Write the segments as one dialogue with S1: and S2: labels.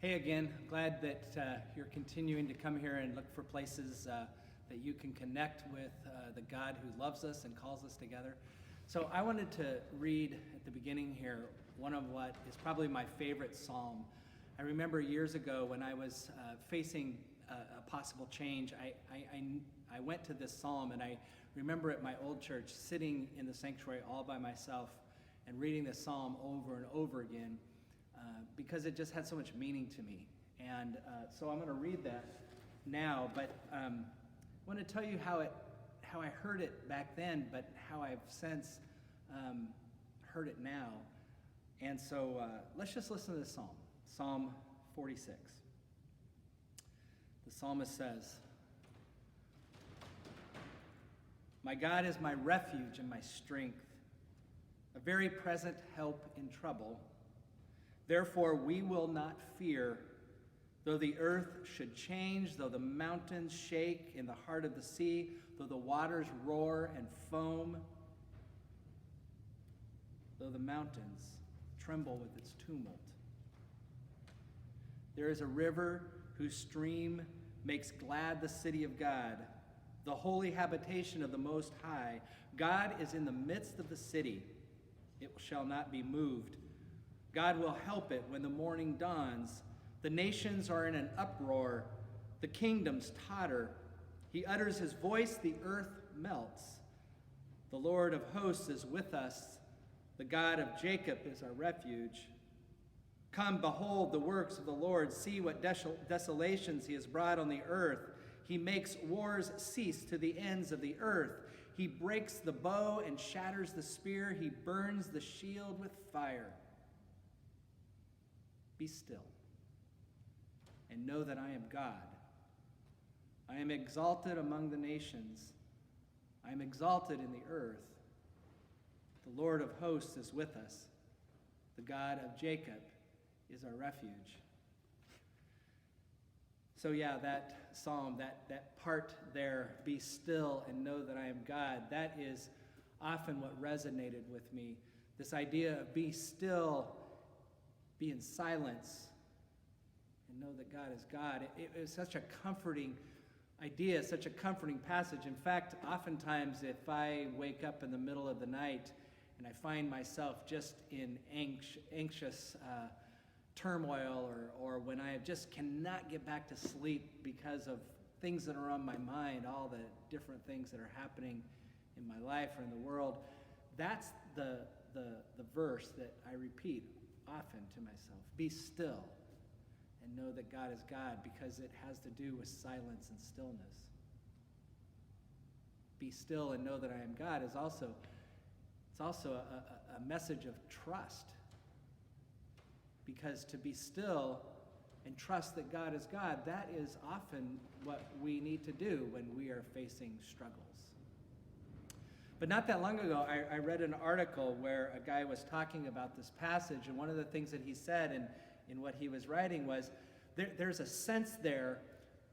S1: Hey again, glad that you're continuing to come here and look for places that you can connect with the God who loves us and calls us together. So I wanted to read at the beginning here one of what is probably my favorite psalm. I remember years ago when I was facing a possible change, I went to this psalm, and I remember at my old church sitting in the sanctuary all by myself and reading this psalm over and over again. Because it just had so much meaning to me. And so I'm going to read that now, but I want to tell you how I heard it back then, but how I've since heard it now. And so let's just listen to this psalm, Psalm 46. The psalmist says, "My God is my refuge and my strength, a very present help in trouble. Therefore we will not fear, though the earth should change, though the mountains shake in the heart of the sea, though the waters roar and foam, though the mountains tremble with its tumult. There is a river whose stream makes glad the city of God, the holy habitation of the Most High. God is in the midst of the city. It shall not be moved. God will help it when the morning dawns. The nations are in an uproar. The kingdoms totter. He utters his voice, the earth melts. The Lord of hosts is with us. The God of Jacob is our refuge. Come, behold the works of the Lord. See what desolations he has brought on the earth. He makes wars cease to the ends of the earth. He breaks the bow and shatters the spear. He burns the shield with fire. Be still and know that I am God. I am exalted among the nations. I am exalted in the earth. The Lord of hosts is with us. The God of Jacob is our refuge." So yeah, that psalm, that part there, be still and know that I am God, that is often what resonated with me. This idea of be still, be in silence, and know that God is God. It was such a comforting idea, such a comforting passage. In fact, oftentimes if I wake up in the middle of the night and I find myself just in anxious turmoil, or when I just cannot get back to sleep because of things that are on my mind, all the different things that are happening in my life or in the world, that's the verse that I repeat often to myself. Be still and know that God is God, because it has to do with silence and stillness. Be still and know that I am God is also a message of trust, because to be still and trust that God is God, that is often what we need to do when we are facing struggles. But not that long ago, I read an article where a guy was talking about this passage, and one of the things that he said in what he was writing was, there's a sense there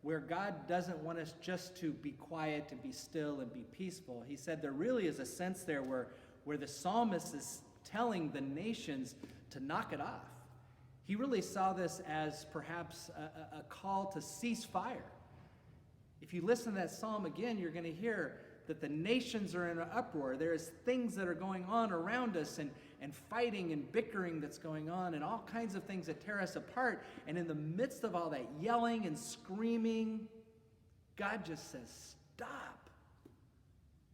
S1: where God doesn't want us just to be quiet, to be still and be peaceful. He said there really is a sense there where the psalmist is telling the nations to knock it off. He really saw this as perhaps a call to cease fire. If you listen to that psalm again, you're going to hear that the nations are in an uproar. There is things that are going on around us, and fighting and bickering that's going on, and all kinds of things that tear us apart. And in the midst of all that yelling and screaming, God just says, stop.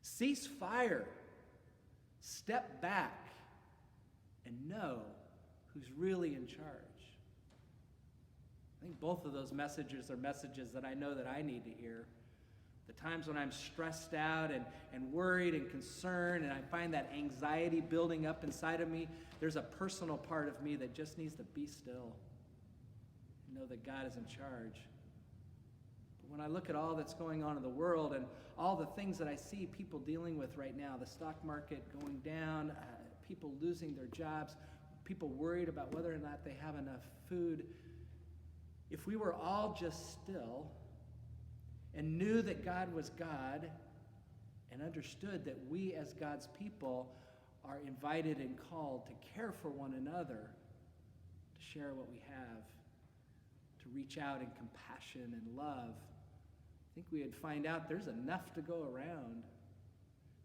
S1: Cease fire. Step back and know who's really in charge. I think both of those messages are messages that I know that I need to hear. The times when I'm stressed out and worried and concerned, and I find that anxiety building up inside of me, there's a personal part of me that just needs to be still and know that God is in charge. But when I look at all that's going on in the world and all the things that I see people dealing with right now, the stock market going down, people losing their jobs, people worried about whether or not they have enough food, if we were all just still and knew that God was God and understood that we as God's people are invited and called to care for one another, to share what we have, reach out in compassion and love, I think we would find out there's enough to go around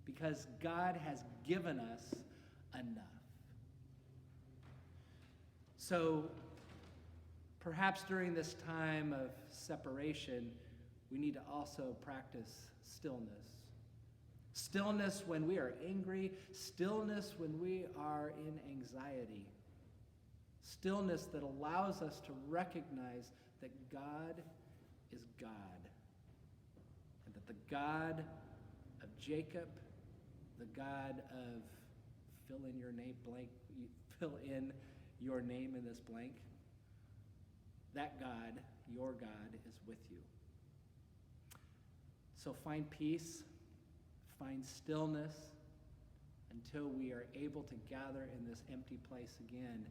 S1: because God has given us enough. So perhaps during this time of separation, we need to also practice stillness. Stillness when we are angry, stillness when we are in anxiety. Stillness that allows us to recognize that God is God. And that the God of Jacob, the God of fill in your name in this blank, that God, your God, is with you. So find peace, find stillness until we are able to gather in this empty place again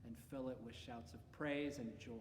S1: and fill it with shouts of praise and joy.